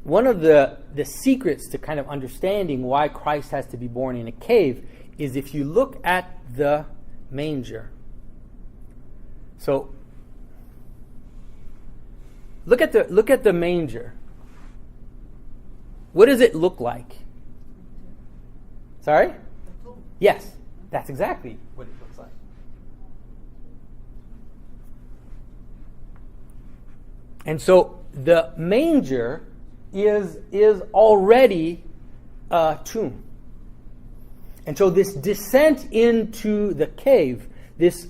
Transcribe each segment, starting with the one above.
one of the secrets to kind of understanding why Christ has to be born in a cave is if you look at the manger. So look at the manger. What does it look like? Sorry? Yes, that's exactly what it looks like. And so the manger is already a tomb. And so this descent into the cave, this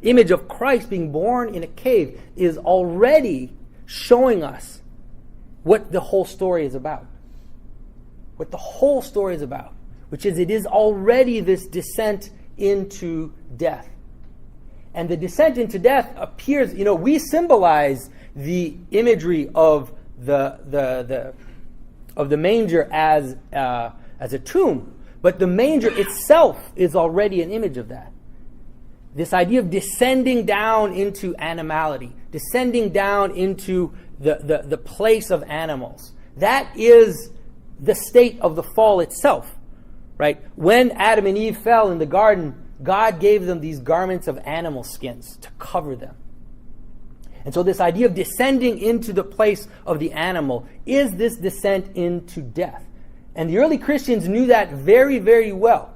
image of Christ being born in a cave, is already showing us what the whole story is about. What the whole story is about, which is it is already this descent into death. And the descent into death appears, we symbolize the imagery of the manger as a tomb, but the manger itself is already an image of that. This idea of descending down into animality, descending down into the place of animals. That is the state of the fall itself, right? When Adam and Eve fell in the garden, God gave them these garments of animal skins to cover them. And so this idea of descending into the place of the animal is this descent into death. And the early Christians knew that very, very well.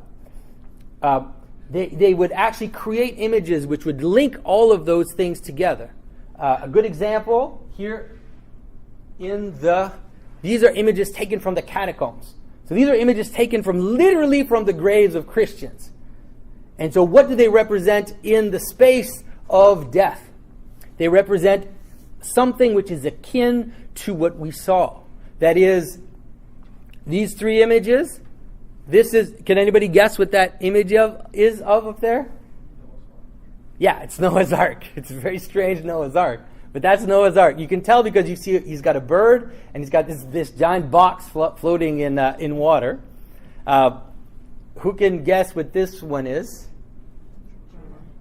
They would actually create images which would link all of those things together. A good example here these are images taken from the catacombs. So these are images taken literally from the graves of Christians. And so what do they represent in the space of death? They represent something which is akin to what we saw. That is, these three images. Can anybody guess what that image is up there? Yeah, it's Noah's Ark. It's a very strange Noah's Ark. But that's Noah's Ark. You can tell because you see he's got a bird and he's got this giant box floating in water. Who can guess what this one is?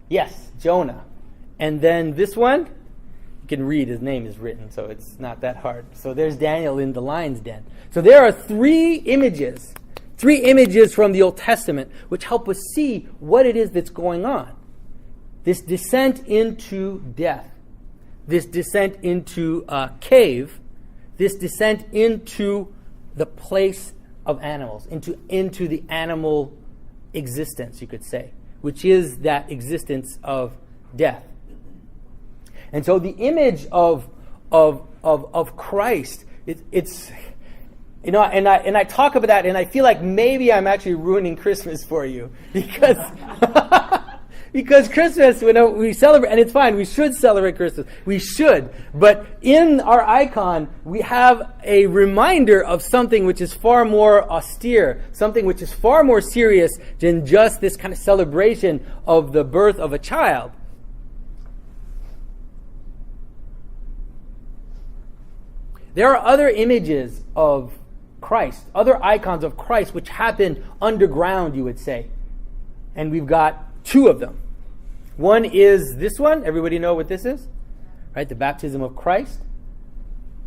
Yes, Jonah. And then this one, you can read, his name is written, so it's not that hard. So there's Daniel in the lion's den. So there are three images from the Old Testament which help us see what it is that's going on. This descent into death, this descent into a cave, this descent into the place of animals, into the animal existence, you could say, which is that existence of death. And so the image of Christ, it's and I talk about that, and I feel like maybe I'm actually ruining Christmas for you because because Christmas, we celebrate, and it's fine. We should celebrate Christmas. We should, but in our icon we have a reminder of something which is far more austere, something which is far more serious than just this kind of celebration of the birth of a child. There are other images of Christ, other icons of Christ, which happen underground, you would say. And we've got two of them. One is this one. Everybody know what this is? Right? The baptism of Christ.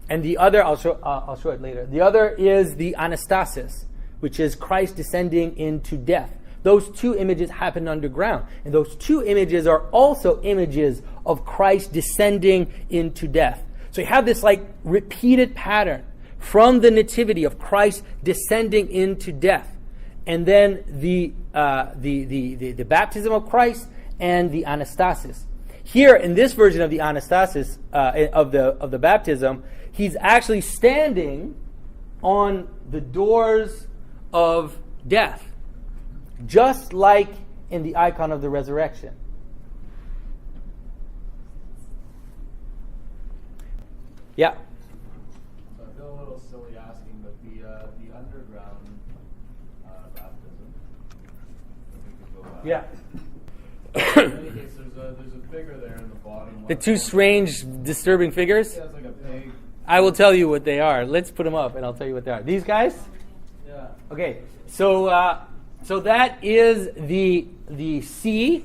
And the other, I'll show it later. The other is the anastasis, which is Christ descending into death. Those two images happen underground. And those two images are also images of Christ descending into death. So you have this repeated pattern from the Nativity of Christ descending into death, and then the baptism of Christ and the anastasis. Here in this version of the anastasis of the baptism, he's actually standing on the doors of death, just like in the icon of the resurrection. Yeah. So I feel a little silly asking, but the underground baptism. If we could go back. Yeah. In any case, there's a figure there in the bottom. The two strange, disturbing figures? Yeah, it's like a pig. I will tell you what they are. Let's put them up, and I'll tell you what they are. These guys? Yeah. Okay. So that is the sea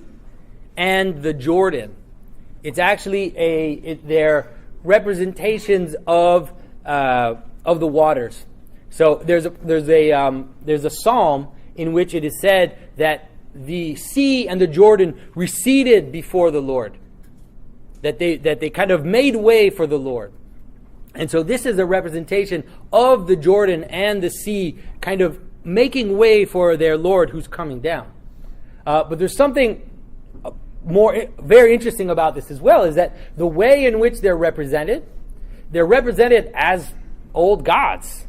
and the Jordan. It's actually they're representations of of the waters. So there's a psalm in which it is said that the sea and the Jordan receded before the Lord, that they kind of made way for the Lord. And so this is a representation of the Jordan and the sea kind of making way for their Lord who's coming down. But there's something more very interesting about this as well, is that the way in which they're represented as old gods.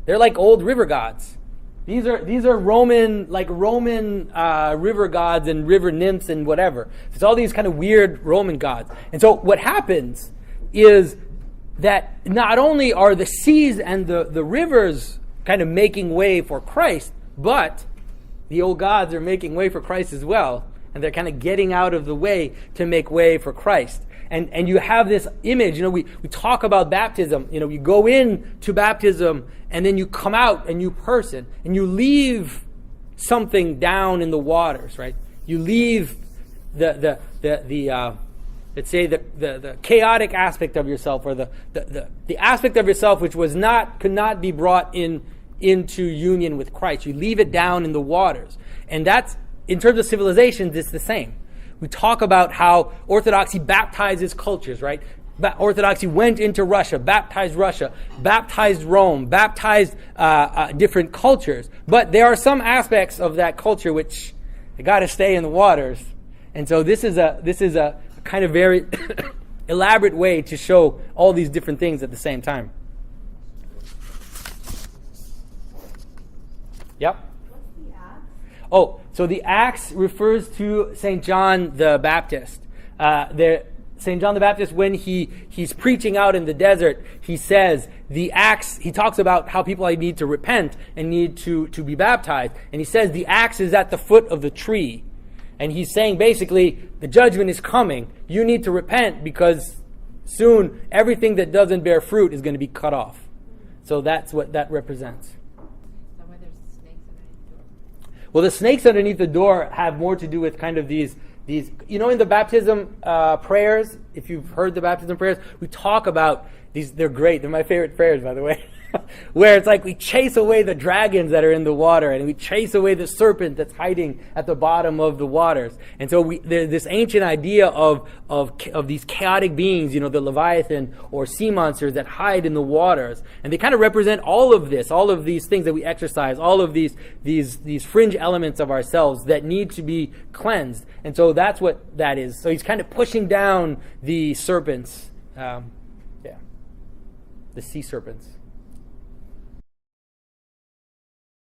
They're like old river gods. These are Roman river gods and river nymphs and whatever. It's all these kind of weird Roman gods. And so what happens is that not only are the seas and the rivers kind of making way for Christ, but the old gods are making way for Christ as well. And they're kind of getting out of the way to make way for Christ. And you have this image, we talk about baptism. You go into baptism and then you come out a new person and you leave something down in the waters, right? You leave the let's say the chaotic aspect of yourself, or the aspect of yourself which could not be brought into union with Christ. You leave it down in the waters. And that's, in terms of civilizations, it's the same. We talk about how Orthodoxy baptizes cultures, right? Orthodoxy went into Russia, baptized Rome, baptized different cultures. But there are some aspects of that culture which they got to stay in the waters. And so this is a kind of very elaborate way to show all these different things at the same time. Yep. Oh, so the axe refers to St. John the Baptist. St. John the Baptist, when he's preaching out in the desert, he says the axe, he talks about how people need to repent and need to be baptized. And he says the axe is at the foot of the tree. And he's saying basically the judgment is coming. You need to repent because soon everything that doesn't bear fruit is going to be cut off. So that's what that represents. Well, the snakes underneath the door have more to do with kind of these, in the baptism prayers, if you've heard the baptism prayers, we talk about these. They're great. They're my favorite prayers, by the way. Where it's like we chase away the dragons that are in the water, and we chase away the serpent that's hiding at the bottom of the waters. And so there's this ancient idea of these chaotic beings, the Leviathan or sea monsters that hide in the waters, and they kind of represent all of these things that we exercise, all of these fringe elements of ourselves that need to be cleansed. And so that's what that is. So he's kind of pushing down the serpents, the sea serpents.